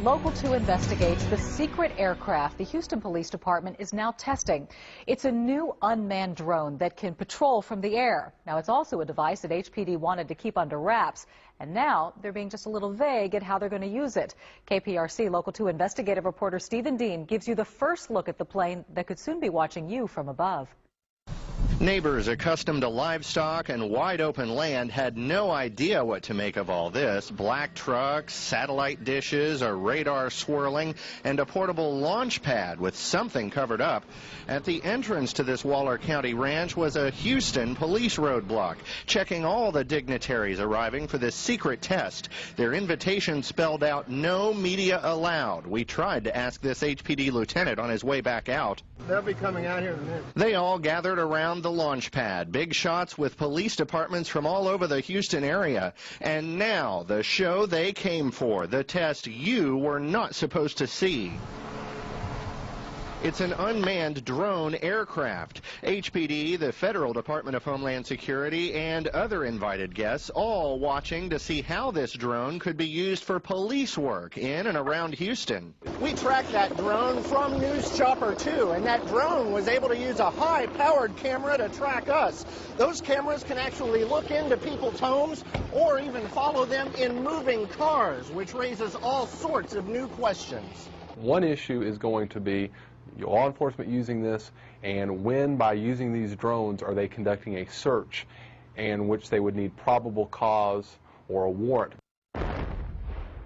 Local 2 investigates the secret aircraft the Houston Police Department is now testing. It's a new unmanned drone that can patrol from the air. Now, it's also a device that HPD wanted to keep under wraps, and now they're being just a little vague at how they're going to use it. KPRC Local 2 investigative reporter Stephen Dean gives you the first look at the plane that could soon be watching you from above. Neighbors accustomed to livestock and wide-open land had no idea what to make of all this. Black trucks, satellite dishes, a radar swirling, and a portable launch pad with something covered up. At the entrance to this Waller County ranch was a Houston police roadblock, checking all the dignitaries arriving for this secret test. Their invitation spelled out no media allowed. We tried to ask this HPD lieutenant on his way back out. They'll be coming out here in a minute. They all gathered around the launch pad, big shots with police departments from all over the Houston area. And now, the show they came for, the test you were not supposed to see. It's an unmanned drone aircraft. HPD, the Federal Department of Homeland Security, and other invited guests all watching to see how this drone could be used for police work in and around Houston. We tracked that drone from News Chopper 2, and that drone was able to use a high-powered camera to track us. Those cameras can actually look into people's homes or even follow them in moving cars, which raises all sorts of new questions. One issue is going to be law enforcement using this, and when by using these drones are they conducting a search in which they would need probable cause or a warrant.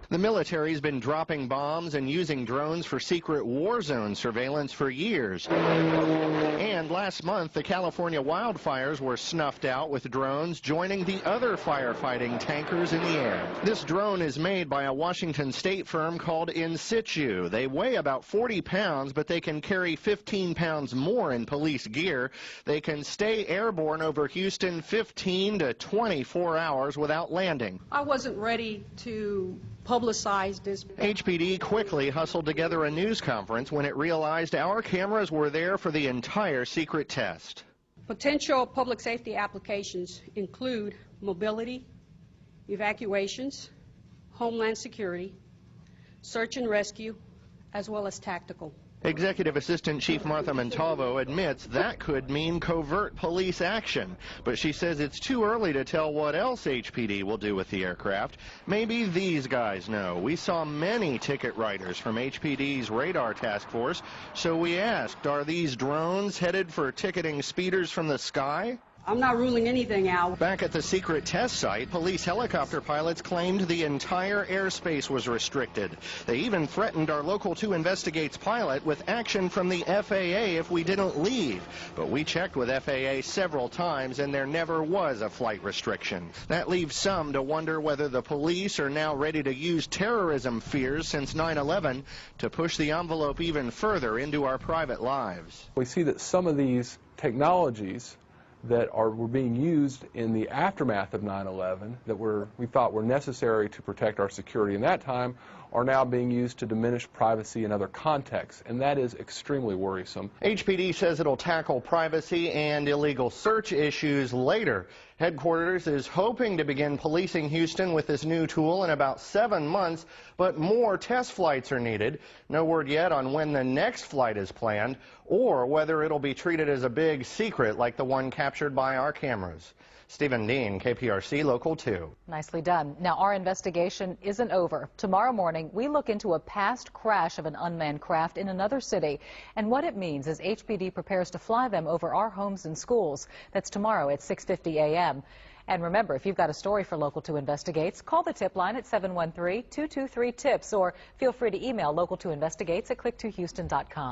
The military's been dropping bombs and using drones for secret war zone surveillance for years. And last month, the California wildfires were snuffed out with drones joining the other firefighting tankers in the air. This drone is made by a Washington state firm called In Situ. They weigh about 40 pounds, but they can carry 15 pounds more in police gear. They can stay airborne over Houston 15 to 24 hours without landing. I wasn't ready to publicize this. HPD quickly hustled together a news conference when it realized our cameras were there for the entire secret test. Potential public safety applications include mobility, evacuations, homeland security, search and rescue, as well as tactical. Executive Assistant Chief Martha Montalvo admits that could mean covert police action, but she says it's too early to tell what else HPD will do with the aircraft. Maybe these guys know. We saw many ticket writers from HPD's radar task force, so we asked, are these drones headed for ticketing speeders from the sky? I'm not ruling anything out. Back at the secret test site, police helicopter pilots claimed the entire airspace was restricted. They even threatened our Local 2 Investigates pilot with action from the FAA if we didn't leave. But we checked with FAA several times, and there never was a flight restriction. That leaves some to wonder whether the police are now ready to use terrorism fears since 9/11 to push the envelope even further into our private lives. We see that some of these technologies that were being used in the aftermath of 9/11 that we thought were necessary to protect our security in that time are now being used to diminish privacy in other contexts, and that is extremely worrisome. HPD says it'll tackle privacy and illegal search issues later. Headquarters is hoping to begin policing Houston with this new tool in about 7 months, but more test flights are needed. No word yet on when the next flight is planned or whether it'll be treated as a big secret like the one captured by our cameras. Stephen Dean, KPRC Local 2. Nicely done. Now, our investigation isn't over. Tomorrow morning, we look into a past crash of an unmanned craft in another city and what it means as HPD prepares to fly them over our homes and schools. That's tomorrow at 6:50 a.m. And remember, if you've got a story for Local 2 Investigates, call the tip line at 713-223-TIPS or feel free to email Local 2 Investigates at click2houston.com.